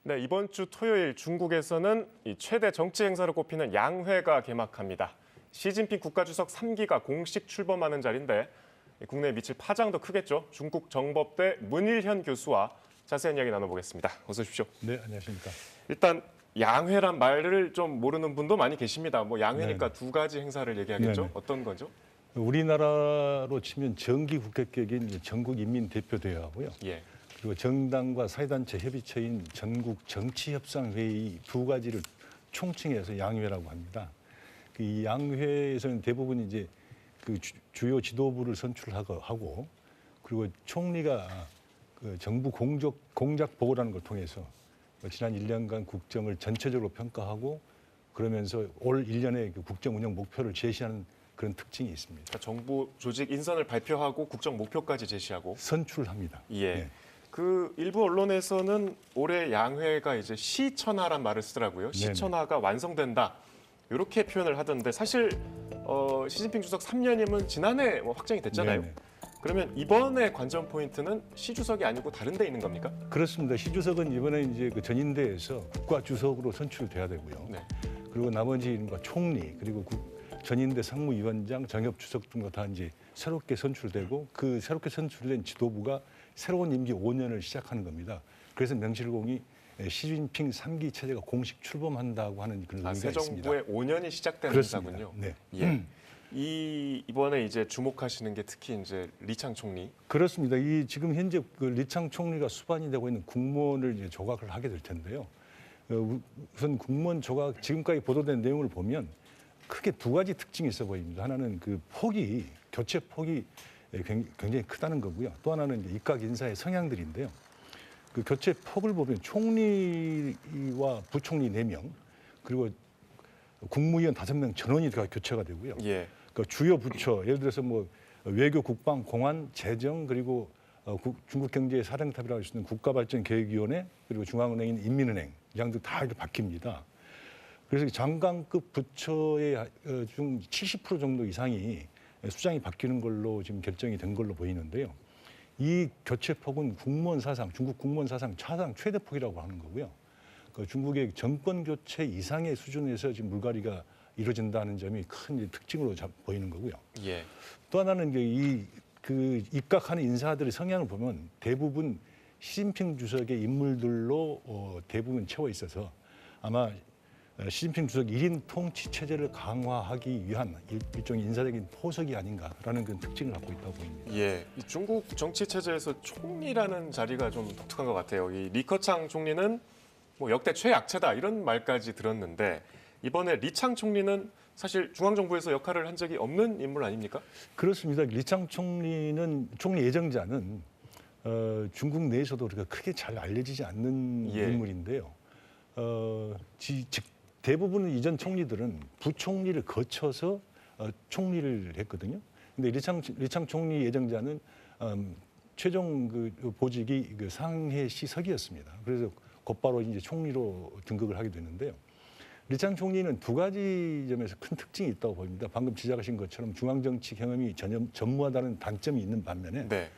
네, 이번 주 토요일 중국에서는 이 최대 정치 행사로 꼽히는 양회가 개막합니다. 시진핑 국가주석 3기가 공식 출범하는 자리인데 국내에 미칠 파장도 크겠죠. 중국 정법대 문일현 교수와 자세한 이야기 나눠보겠습니다. 어서 오십시오. 네, 안녕하십니까. 일단 양회란 말을 좀 모르는 분도 많이 계십니다. 뭐 양회니까 네네. 두 가지 행사를 얘기하겠죠. 네네. 어떤 거죠? 우리나라로 치면 정기 국회격인 전국인민대표대회하고요. 예. 그리고 정당과 사회단체 협의체인 전국 정치협상회의 두 가지를 총칭해서 양회라고 합니다. 이 양회에서는 대부분 이제 그 주요 지도부를 선출하고 그리고 총리가 그 정부 공작 보고라는 걸 통해서 지난 1년간 국정을 전체적으로 평가하고 그러면서 올 1년의 그 국정 운영 목표를 제시하는 그런 특징이 있습니다. 그러니까 정부 조직 인선을 발표하고 국정 목표까지 제시하고 선출합니다. 예. 네. 그 일부 언론에서는 올해 양회가 이제 시천하란 말을 쓰더라고요. 네네. 시천하가 완성된다. 이렇게 표현을 하던데 사실 시진핑 주석 3년임은 지난해 뭐 확정이 됐잖아요. 네네. 그러면 이번에 관전 포인트는 시 주석이 아니고 다른 데 있는 겁니까? 그렇습니다. 시 주석은 이번에 이제 그 전인대에서 국가 주석으로 선출돼야 되고요. 네. 그리고 나머지 이른바 총리 그리고 전인대 상무위원장, 정협 주석 등과 다 이제 새롭게 선출되고 그 새롭게 선출된 지도부가 새로운 임기 5년을 시작하는 겁니다. 그래서 명실공히 시진핑 3기 체제가 공식 출범한다고 하는 그런 의미가 새 있습니다. 정부의 5년이 시작되는 그렇습니다. 행사군요. 네. 예. 이번에 이제 주목하시는 게 특히 이제 리창 총리. 그렇습니다. 이 지금 현재 그 리창 총리가 수반이 되고 있는 국무원을 이제 조각을 하게 될 텐데요. 우선 국무원 조각 지금까지 보도된 내용을 보면 크게 두 가지 특징이 있어 보입니다. 하나는 그 폭이 교체 폭이 굉장히 크다는 거고요. 또 하나는 이제 입각 인사의 성향들인데요. 그 교체 폭을 보면 총리와 부총리 4명 그리고 국무위원 5명 전원이 다 교체가 되고요. 예. 그 주요 부처 예를 들어서 뭐 외교, 국방, 공안, 재정 그리고 중국경제 사령탑이라고 할 수 있는 국가발전계획위원회 그리고 중앙은행인 인민은행 이 양도 다 이렇게 바뀝니다. 그래서 장관급 부처의 중 70% 정도 이상이 수장이 바뀌는 걸로 지금 결정이 된 걸로 보이는데요. 이 교체 폭은 국무원 사상, 중국 국무원 사상 최대 폭이라고 하는 거고요. 그 중국의 정권 교체 이상의 수준에서 지금 물갈이가 이루어진다는 점이 큰 특징으로 보이는 거고요. 예. 또 하나는 그 입각하는 인사들의 성향을 보면 대부분 시진핑 주석의 인물들로 대부분 채워 있어서 아마 시진핑 주석 1인 통치 체제를 강화하기 위한 일종의 인사적인 포석이 아닌가라는 그런 특징을 갖고 있다고 보입니다. 예, 이 중국 정치 체제에서 총리라는 자리가 좀 독특한 것 같아요. 이 리커창 총리는 뭐 역대 최약체다 이런 말까지 들었는데 이번에 리창 총리는 사실 중앙정부에서 역할을 한 적이 없는 인물 아닙니까? 그렇습니다. 리창 총리 예정자는 중국 내에서도 그렇게 크게 잘 알려지지 않는 예. 인물인데요. 대부분 이전 총리들은 부총리를 거쳐서 총리를 했거든요. 근데 리창 총리 예정자는 최종 그 보직이 그 상해시석이었습니다. 그래서 곧바로 이제 총리로 등극을 하게 되는데요. 리창 총리는 두 가지 점에서 큰 특징이 있다고 보입니다. 방금 지적하신 것처럼 중앙정치 경험이 전무하다는 단점이 있는 반면에 네.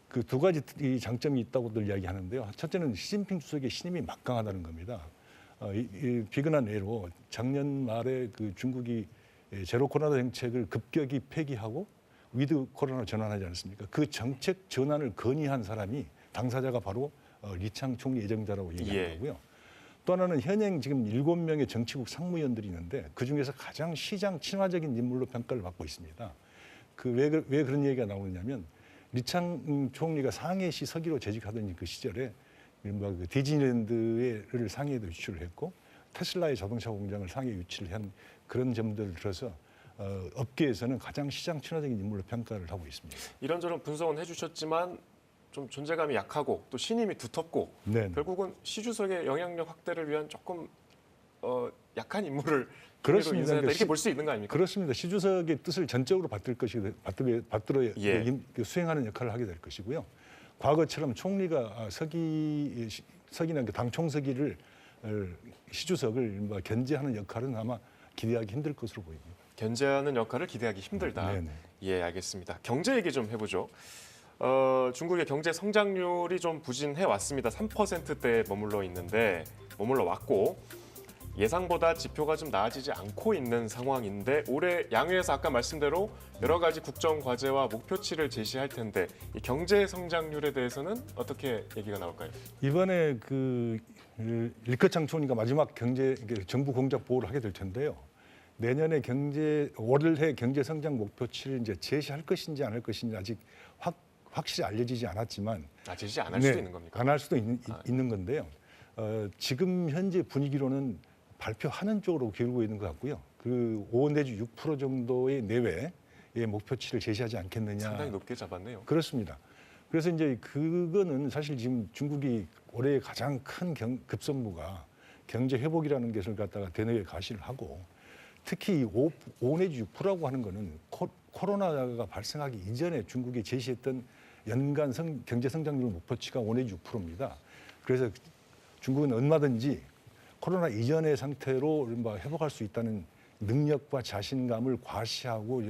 그 두 가지 장점이 있다고들 이야기하는데요. 첫째는 시진핑 주석의 신임이 막강하다는 겁니다. 비근한 예로 작년 말에 그 중국이 제로 코로나 정책을 급격히 폐기하고 위드 코로나로 전환하지 않았습니까? 그 정책 전환을 건의한 사람이 당사자가 바로 리창 총리 예정자라고 얘기하는 예. 거고요. 또 하나는 현행 지금 7명의 정치국 상무위원들이 있는데 그중에서 가장 시장 친화적인 인물로 평가를 받고 있습니다. 왜 그런 얘기가 나오느냐면 리창 총리가 상해시 서기로 재직하던 그 시절에 그 디즈니랜드를 상해에도 유치를 했고 테슬라의 자동차 공장을 상해에 유치를 한 그런 점들을 들어서 업계에서는 가장 시장 친화적인 인물로 평가를 하고 있습니다. 이런저런 분석은 해주셨지만 좀 존재감이 약하고 또 신임이 두텁고 네. 결국은 시 주석의 영향력 확대를 위한 조금 약한 인물을 그렇습니다. 인사했다 이렇게 볼 수 있는 거 아닙니까? 그렇습니다. 시 주석의 뜻을 전적으로 받들어 예. 수행하는 역할을 하게 될 것이고요. 과거처럼 총리가 서기나 당 총서기를 시 주석을 견제하는 역할은 아마 기대하기 힘들 것으로 보입니다. 견제하는 역할을 기대하기 힘들다. 네네. 예, 알겠습니다. 경제 얘기 좀 해보죠. 중국의 경제 성장률이 좀 부진해 왔습니다. 3%대에 머물러 왔고 예상보다 지표가 좀 나아지지 않고 있는 상황인데 올해 양회에서 아까 말씀대로 여러 가지 국정 과제와 목표치를 제시할 텐데 이 경제 성장률에 대해서는 어떻게 얘기가 나올까요? 이번에 리커창 총리가 마지막 정부 공작 보고를 하게 될 텐데요. 내년에 올해 경제 성장 목표치를 이제 제시할 것인지 안 할 것인지 아직 확실히 알려지지 않았지만 제시 안 할 수도 있는 겁니까? 안 할 수도 있는 건데요. 지금 현재 분위기로는 발표하는 쪽으로 기울고 있는 것 같고요. 그 5 내지 6% 정도의 내외의 목표치를 제시하지 않겠느냐. 상당히 높게 잡았네요. 그렇습니다. 그래서 이제 그거는 사실 지금 중국이 올해 가장 큰 급선무가 경제 회복이라는 것을 갖다가 대내외 가시를 하고 특히 5 내지 6%라고 하는 거는 코로나가 발생하기 이전에 중국이 제시했던 연간 경제 성장률 목표치가 5 내지 6%입니다. 그래서 중국은 얼마든지 코로나 이전의 상태로 회복할 수 있다는 능력과 자신감을 과시하고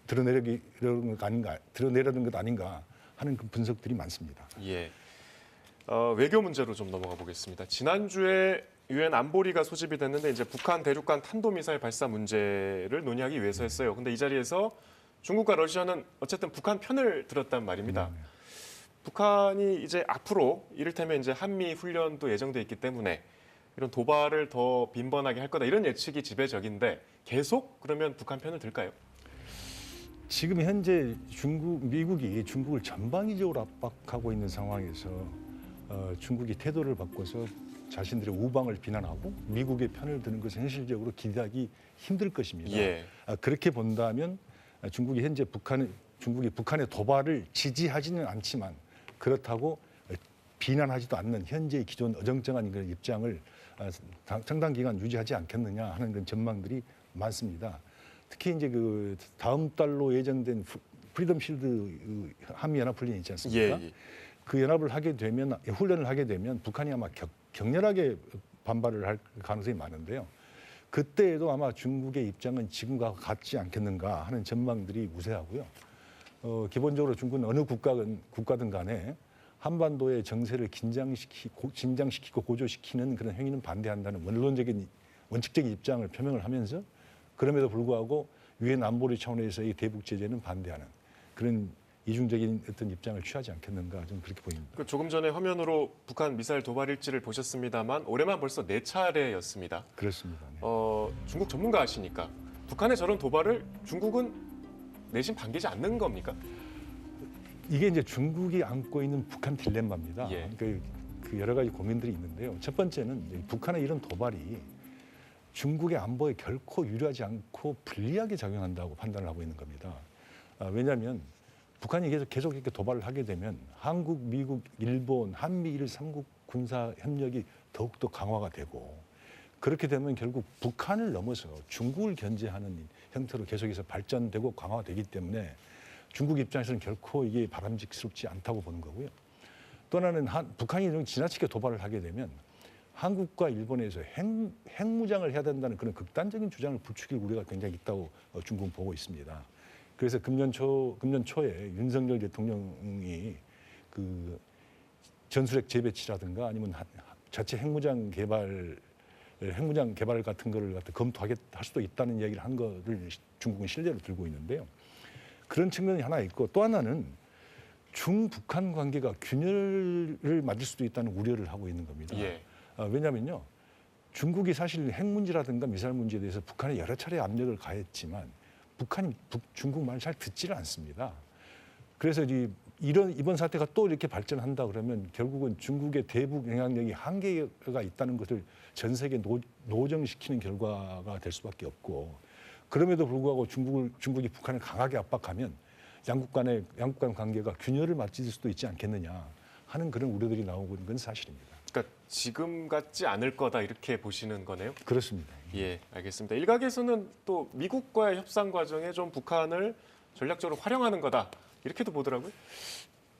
드러내려는 것 아닌가 하는 그 분석들이 많습니다. 예. 외교 문제로 좀 넘어가 보겠습니다. 지난주에 유엔 안보리가 소집이 됐는데 이제 북한 대륙간 탄도미사일 발사 문제를 논의하기 위해서였어요. 근데 이 자리에서 중국과 러시아는 어쨌든 북한 편을 들었단 말입니다. 북한이 이제 앞으로 이를테면 이제 한미 훈련도 예정돼 있기 때문에 이런 도발을 더 빈번하게 할 거다 이런 예측이 지배적인데 계속 그러면 북한 편을 들까요? 지금 현재 미국이 중국을 전방위적으로 압박하고 있는 상황에서 중국이 태도를 바꿔서 자신들의 우방을 비난하고 미국의 편을 드는 것은 현실적으로 기대하기 힘들 것입니다. 예. 그렇게 본다면 중국이 현재 중국이 북한의 도발을 지지하지는 않지만 그렇다고 비난하지도 않는 현재의 기존 어정쩡한 그런 입장을 상당 기간 유지하지 않겠느냐 하는 그런 전망들이 많습니다. 특히 이제 그 다음 달로 예정된 프리덤 실드 한미 연합 훈련이 있지 않습니까? 예. 그 훈련을 하게 되면 북한이 아마 격렬하게 반발을 할 가능성이 많은데요. 그때에도 아마 중국의 입장은 지금과 같지 않겠는가 하는 전망들이 우세하고요. 기본적으로 중국은 어느 국가든 간에 한반도의 정세를 긴장시키고 고조시키는 그런 행위는 반대한다는 원칙적인 입장을 표명을 하면서 그럼에도 불구하고 유엔 안보리 차원에서의 대북 제재는 반대하는 그런 이중적인 어떤 입장을 취하지 않겠는가 좀 그렇게 보입니다. 조금 전에 화면으로 북한 미사일 도발 일지를 보셨습니다만 올해만 벌써 4차례였습니다. 그렇습니다. 네. 중국 전문가시니까 북한의 저런 도발을 중국은 내심 반기지 않는 겁니까? 이게 이제 중국이 안고 있는 북한 딜레마입니다. 예. 그 여러 가지 고민들이 있는데요. 첫 번째는 북한의 이런 도발이 중국의 안보에 결코 유리하지 않고 불리하게 작용한다고 판단을 하고 있는 겁니다. 왜냐하면 북한이 계속 이렇게 도발을 하게 되면 한국, 미국, 일본, 한미일 3국 군사 협력이 더욱더 강화가 되고 그렇게 되면 결국 북한을 넘어서 중국을 견제하는 형태로 계속해서 발전되고 강화되기 때문에 중국 입장에서는 결코 이게 바람직스럽지 않다고 보는 거고요. 또 하나는 북한이 지나치게 도발을 하게 되면 한국과 일본에서 핵무장을 해야 된다는 그런 극단적인 주장을 부추길 우려가 굉장히 있다고 중국은 보고 있습니다. 그래서 금년 초에 윤석열 대통령이 그 전술핵 재배치라든가 아니면 자체 핵무장 개발 같은 거를 검토할 수도 있다는 이야기를 한 거를 중국은 신뢰로 들고 있는데요. 그런 측면이 하나 있고 또 하나는 중북한 관계가 균열을 맞을 수도 있다는 우려를 하고 있는 겁니다. 예. 왜냐하면요. 중국이 사실 핵 문제라든가 미사일 문제에 대해서 북한에 여러 차례 압력을 가했지만 북한이 중국 말을 잘 듣지를 않습니다. 그래서 이번 사태가 또 이렇게 발전한다 그러면 결국은 중국의 대북 영향력이 한계가 있다는 것을 전 세계에 노정시키는 결과가 될 수밖에 없고 그럼에도 불구하고 중국이 북한을 강하게 압박하면 양국 간 관계가 균열을 맞을 수도 있지 않겠느냐 하는 그런 우려들이 나오고 있는 건 사실입니다. 그러니까 지금 같지 않을 거다 이렇게 보시는 거네요? 그렇습니다. 예, 알겠습니다. 일각에서는 또 미국과의 협상 과정에 좀 북한을 전략적으로 활용하는 거다 이렇게도 보더라고요.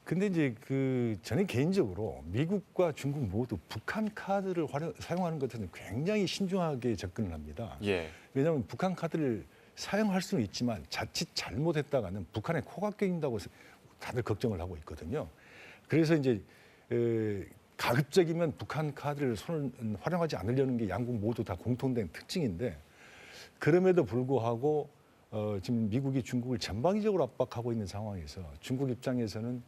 근데 이제 저는 개인적으로 미국과 중국 모두 북한 카드를 사용하는 것에는 굉장히 신중하게 접근을 합니다. 예. 왜냐하면 북한 카드를 사용할 수는 있지만 자칫 잘못했다가는 북한에 코가 껴인다고 다들 걱정을 하고 있거든요. 그래서 이제 가급적이면 북한 카드를 손을 활용하지 않으려는 게 양국 모두 다 공통된 특징인데 그럼에도 불구하고 지금 미국이 중국을 전방위적으로 압박하고 있는 상황에서 중국 입장에서는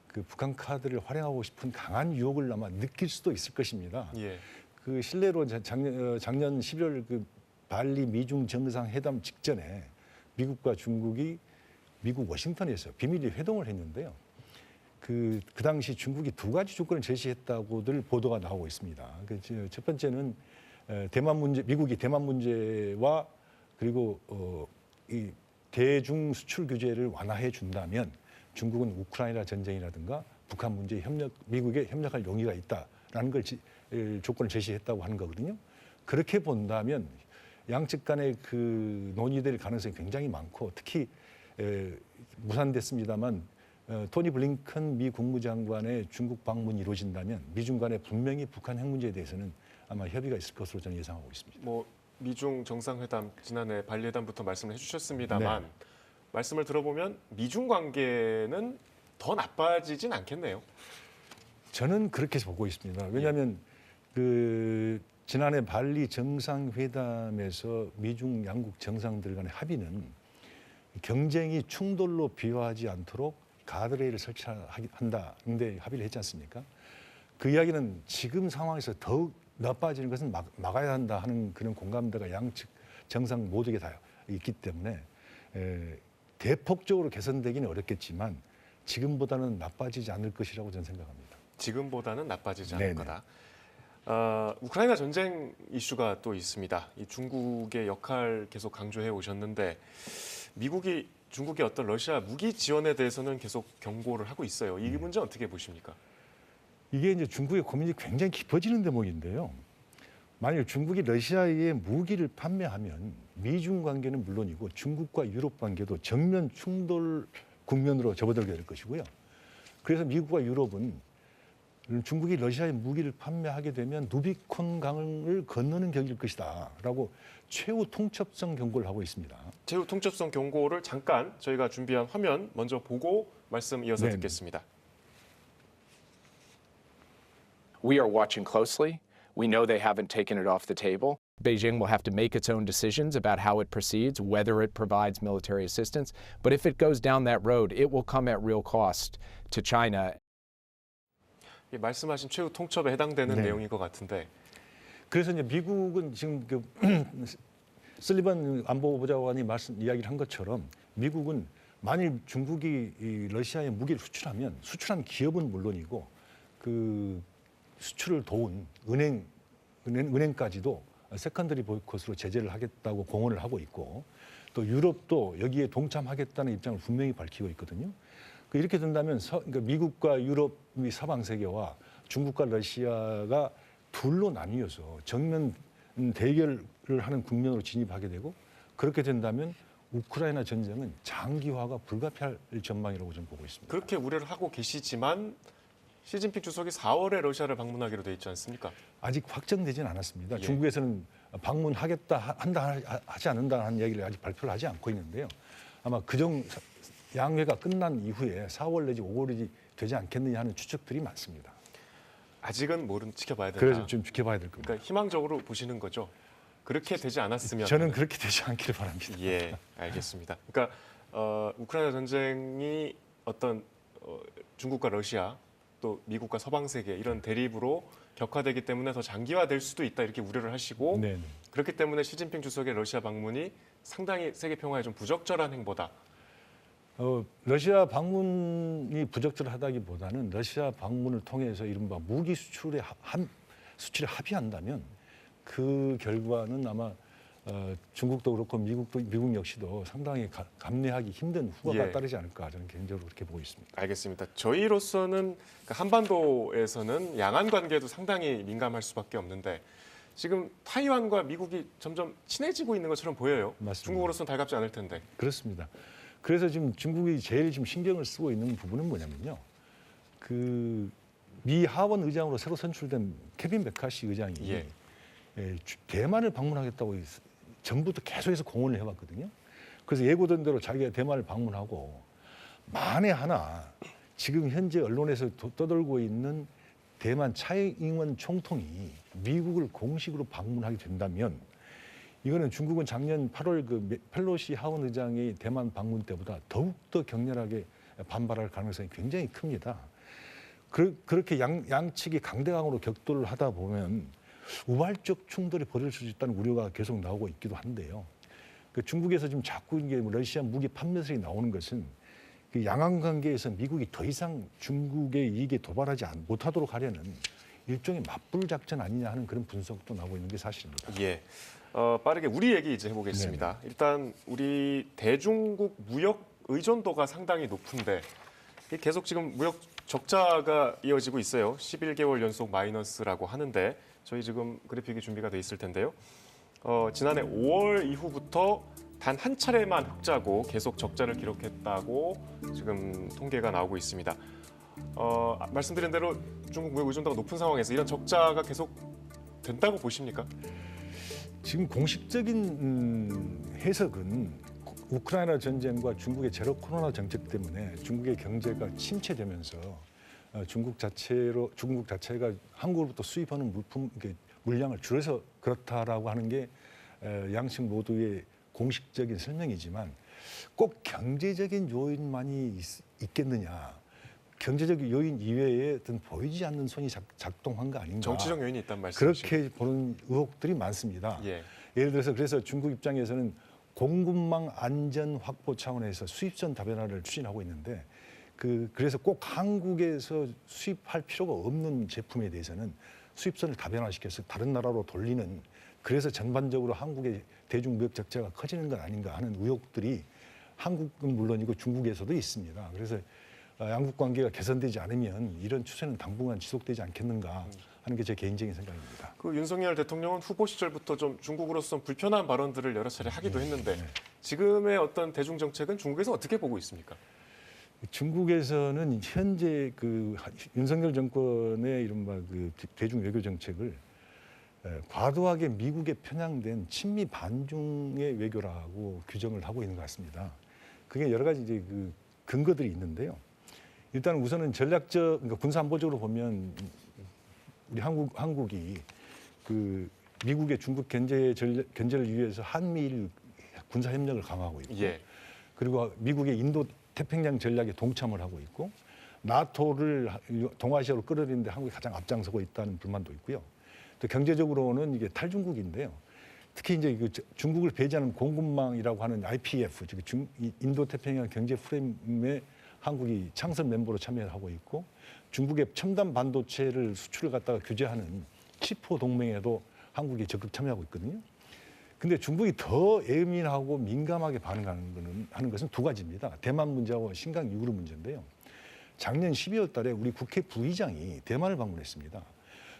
그 북한 카드를 활용하고 싶은 강한 유혹을 아마 느낄 수도 있을 것입니다. 예. 그 실례로 작년 11월 그 발리 미중 정상회담 직전에 미국과 중국이 미국 워싱턴에서 비밀리 회동을 했는데요. 그 당시 중국이 두 가지 조건을 제시했다고들 보도가 나오고 있습니다. 첫 번째는 대만 문제, 미국이 대만 문제와 그리고 이 대중 수출 규제를 완화해 준다면 중국은 우크라이나 전쟁이라든가 북한 문제에 미국에 협력할 용의가 있다라는 걸 조건을 제시했다고 하는 거거든요. 그렇게 본다면 양측 간의 그 논의될 가능성이 굉장히 많고 특히 무산됐습니다만 토니 블링컨 미 국무장관의 중국 방문이 이루어진다면 미중 간에 분명히 북한 핵 문제에 대해서는 아마 협의가 있을 것으로 저는 예상하고 있습니다. 뭐 미중 정상회담 지난해 발리 회담부터 말씀을 해주셨습니다만 네. 말씀을 들어보면 미중 관계는 더 나빠지진 않겠네요. 저는 그렇게 보고 있습니다. 왜냐하면 그 지난해 발리 정상회담에서 미중 양국 정상들 간의 합의는 경쟁이 충돌로 비화하지 않도록 가드레일을 설치한다는데 합의를 했지 않습니까? 그 이야기는 지금 상황에서 더욱 나빠지는 것은 막아야 한다 하는 그런 공감대가 양측 정상 모두에게 다 있기 때문에 대폭적으로 개선되기는 어렵겠지만 지금보다는 나빠지지 않을 것이라고 저는 생각합니다. 지금보다는 나빠지지 않을 네네. 거다. 우크라이나 전쟁 이슈가 또 있습니다. 이 중국의 역할 계속 강조해 오셨는데 미국이 중국의 어떤 러시아 무기 지원에 대해서는 계속 경고를 하고 있어요. 이 문제 어떻게 보십니까? 이게 이제 중국의 고민이 굉장히 깊어지는 대목인데요. 만일 중국이 러시아에 무기를 판매하면 미중 관계는 물론이고 중국과 유럽 관계도 정면 충돌 국면으로 접어들게 될 것이고요. 그래서 미국과 유럽은 중국이 러시아에 무기를 판매하게 되면 누비콘강을 건너는 격일 것이다라고 최후 통첩성 경고를 하고 있습니다. 최후 통첩성 경고를 잠깐 저희가 준비한 화면 먼저 보고 말씀 이어서 네. 듣겠습니다. We are watching closely. We know they haven't taken it off the table. Beijing will have to make its own decisions about how it proceeds, whether it provides military assistance. But if it goes down that road, it will come at real cost to China. 말씀하신 최후 통첩에 해당되는 네. 내용인 것 같은데 그래서 이제 미국은 지금 그 슬리번 안보보좌관이 이야기를 한 것처럼 미국은 만일 중국이 이 러시아에 무기를 수출하면 수출한 기업은 물론이고 그 수출을 도운 은행까지도 세컨더리 보이콧으로 제재를 하겠다고 공언을 하고 있고 또 유럽도 여기에 동참하겠다는 입장을 분명히 밝히고 있거든요. 이렇게 된다면 그러니까 미국과 유럽의 서방 세계와 중국과 러시아가 둘로 나뉘어서 정면 대결을 하는 국면으로 진입하게 되고 그렇게 된다면 우크라이나 전쟁은 장기화가 불가피할 전망이라고 저는 보고 있습니다. 그렇게 우려를 하고 계시지만 시진핑 주석이 4월에 러시아를 방문하기로 돼 있지 않습니까? 아직 확정되지는 않았습니다. 예. 중국에서는 방문하겠다, 한다, 하지 않는다 하는 얘기를 아직 발표를 하지 않고 있는데요. 아마 양회가 끝난 이후에 4월 내지 5월이 되지 않겠느냐 하는 추측들이 많습니다. 아직은 지켜봐야 된다. 그래서 좀 지켜봐야 될 겁니다. 그러니까 희망적으로 보시는 거죠. 그렇게 되지 않았으면 저는 그렇게 되지 않기를 바랍니다. 예, 알겠습니다. 그러니까 우크라이나 전쟁이 어떤 중국과 러시아 또 미국과 서방 세계 이런 대립으로 격화되기 때문에 더 장기화될 수도 있다 이렇게 우려를 하시고 네. 그렇기 때문에 시진핑 주석의 러시아 방문이 상당히 세계 평화에 좀 부적절한 행보다. 러시아 방문이 부적절하다기보다는 러시아 방문을 통해서 이른바 무기 수출에 합의한다면 그 결과는 아마 중국도 그렇고 미국 역시도 상당히 감내하기 힘든 후과가 예. 따르지 않을까 저는 개인적으로 그렇게 보고 있습니다. 알겠습니다. 저희로서는 한반도에서는 양안 관계도 상당히 민감할 수밖에 없는데 지금 타이완과 미국이 점점 친해지고 있는 것처럼 보여요. 맞습니다. 중국으로서는 달갑지 않을 텐데. 그렇습니다. 그래서 지금 중국이 제일 지금 신경을 쓰고 있는 부분은 뭐냐면요. 그 미 하원 의장으로 새로 선출된 케빈 메카시 의장이 예. 대만을 방문하겠다고 전부터 계속해서 공언을 해왔거든요. 그래서 예고된 대로 자기가 대만을 방문하고 만에 하나 지금 현재 언론에서 떠돌고 있는 대만 차이잉원 총통이 미국을 공식으로 방문하게 된다면 이거는 중국은 작년 8월 그 펠로시 하원 의장의 대만 방문 때보다 더욱더 격렬하게 반발할 가능성이 굉장히 큽니다. 그렇게 양측이 강대강으로 격돌을 하다 보면 우발적 충돌이 벌어질 수 있다는 우려가 계속 나오고 있기도 한데요. 그 중국에서 지금 자꾸 이게 러시아 무기 판매설이 나오는 것은 그 양안 관계에서 미국이 더 이상 중국의 이익에 도발하지 못하도록 하려는 일종의 맞불 작전 아니냐 하는 그런 분석도 나오고 있는 게 사실입니다. 예. 빠르게 우리 얘기 이제 해보겠습니다. 일단 우리 대중국 무역 의존도가 상당히 높은데 계속 지금 무역 적자가 이어지고 있어요. 11개월 연속 마이너스라고 하는데 저희 지금 그래픽이 준비가 돼 있을 텐데요. 지난해 5월 이후부터 단 한 차례만 흑자고 계속 적자를 기록했다고 지금 통계가 나오고 있습니다. 말씀드린 대로 중국 무역 의존도가 높은 상황에서 이런 적자가 계속 된다고 보십니까? 지금 공식적인 해석은 우크라이나 전쟁과 중국의 제로 코로나 정책 때문에 중국의 경제가 침체되면서 중국 자체가 한국으로부터 수입하는 물량을 줄여서 그렇다라고 하는 게 양측 모두의 공식적인 설명이지만 꼭 경제적인 요인만이 있겠느냐? 경제적 요인 이외에 어떤 보이지 않는 손이 작동한 거 아닌가? 정치적 요인이 있다는 말씀이시죠? 그렇게 보는 의혹들이 많습니다. 예. 예를 들어서 그래서 중국 입장에서는 공급망 안전 확보 차원에서 수입선 다변화를 추진하고 있는데 그래서 꼭 한국에서 수입할 필요가 없는 제품에 대해서는 수입선을 다변화시켜서 다른 나라로 돌리는 그래서 전반적으로 한국의 대중무역 적자가 커지는 건 아닌가 하는 의혹들이 한국은 물론이고 중국에서도 있습니다. 그래서 양국 관계가 개선되지 않으면 이런 추세는 당분간 지속되지 않겠는가 하는 게 제 개인적인 생각입니다. 그 윤석열 대통령은 후보 시절부터 좀 중국으로서 불편한 발언들을 여러 차례 하기도 했는데 지금의 어떤 대중 정책은 중국에서 어떻게 보고 있습니까? 중국에서는 현재 그 윤석열 정권의 이른바 그 대중 외교 정책을 과도하게 미국에 편향된 친미 반중의 외교라고 규정을 하고 있는 것 같습니다. 그게 여러 가지 이제 그 근거들이 있는데요. 일단 우선은 전략적, 그러니까 군사안보적으로 보면 우리 한국이 그 미국의 중국 견제를 위해서 한미일 군사 협력을 강화하고 있고, 예. 그리고 미국의 인도 태평양 전략에 동참을 하고 있고, 나토를 동아시아로 끌어들이는데 한국이 가장 앞장서고 있다는 불만도 있고요. 또 경제적으로는 이게 탈중국인데요. 특히 이제 그 중국을 배제하는 공급망이라고 하는 IPF, 즉 인도 태평양 경제 프레임에 한국이 창설 멤버로 참여하고 있고, 중국의 첨단 반도체를 수출을 갖다가 규제하는 치포 동맹에도 한국이 적극 참여하고 있거든요. 근데 중국이 더 예민하고 민감하게 반응하는 것은 두 가지입니다. 대만 문제하고 신강 위구르 문제인데요. 작년 12월 달에 우리 국회 부의장이 대만을 방문했습니다.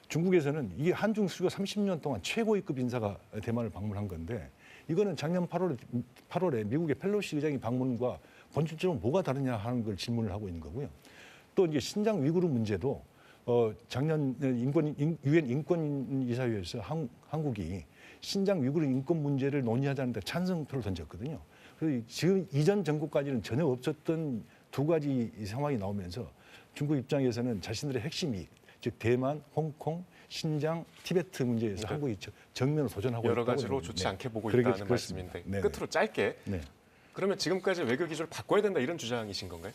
중국에서는 이게 한중 수교 30년 동안 최고위급 인사가 대만을 방문한 건데 이거는 작년 8월에 미국의 펠로시 의장이 방문과 본질적으로 뭐가 다르냐 하는 걸 질문을 하고 있는 거고요. 또 이제 신장 위구르 문제도 작년 유엔 인권이사회에서 한국이 신장 위구르 인권 문제를 논의하자는데 찬성표를 던졌거든요. 그래서 지금 이전 정부까지는 전혀 없었던 두 가지 상황이 나오면서 중국 입장에서는 자신들의 핵심 이익, 즉 대만, 홍콩, 신장, 티베트 문제에서 한국이 정면으로 도전하고 있다고 여러 가지로 좋지 않게 보고 있다는 말씀인데 끝으로 짧게 그러면 지금까지 외교 기조를 바꿔야 된다 이런 주장이신 건가요?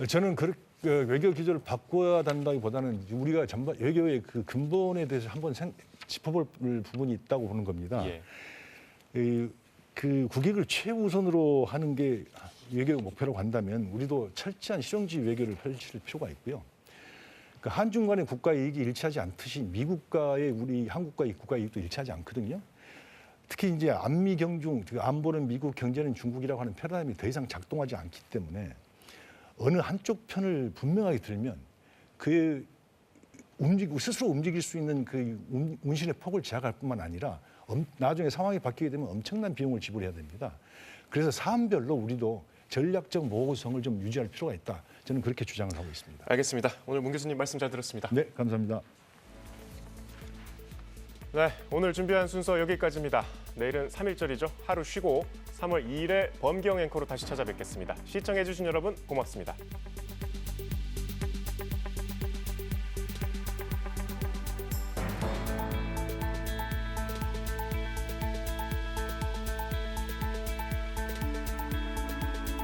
저는 외교 기조를 바꿔야 된다기보다는 우리가 전반 외교의 그 근본에 대해서 한번 짚어볼 부분이 있다고 보는 겁니다. 예. 그 국익을 최우선으로 하는 게 외교 목표라고 한다면 우리도 철저한 실용주의 외교를 펼칠 필요가 있고요. 그 한중 간의 국가 이익이 일치하지 않듯이 미국과의 우리 한국과의 국가 이익도 일치하지 않거든요. 특히 이제 안미 경중, 안보는 미국, 경제는 중국이라고 하는 패러다임이 더 이상 작동하지 않기 때문에 어느 한쪽 편을 분명하게 들면 그 스스로 움직일 수 있는 그 운신의 폭을 제약할 뿐만 아니라 나중에 상황이 바뀌게 되면 엄청난 비용을 지불해야 됩니다. 그래서 사안별로 우리도 전략적 모호성을 좀 유지할 필요가 있다. 저는 그렇게 주장을 하고 있습니다. 알겠습니다. 오늘 문 교수님 말씀 잘 들었습니다. 네, 감사합니다. 네, 오늘 준비한 순서 여기까지입니다. 내일은 3.1절이죠. 하루 쉬고 3월 2일에 범경 앵커로 다시 찾아뵙겠습니다. 시청해주신 여러분 고맙습니다.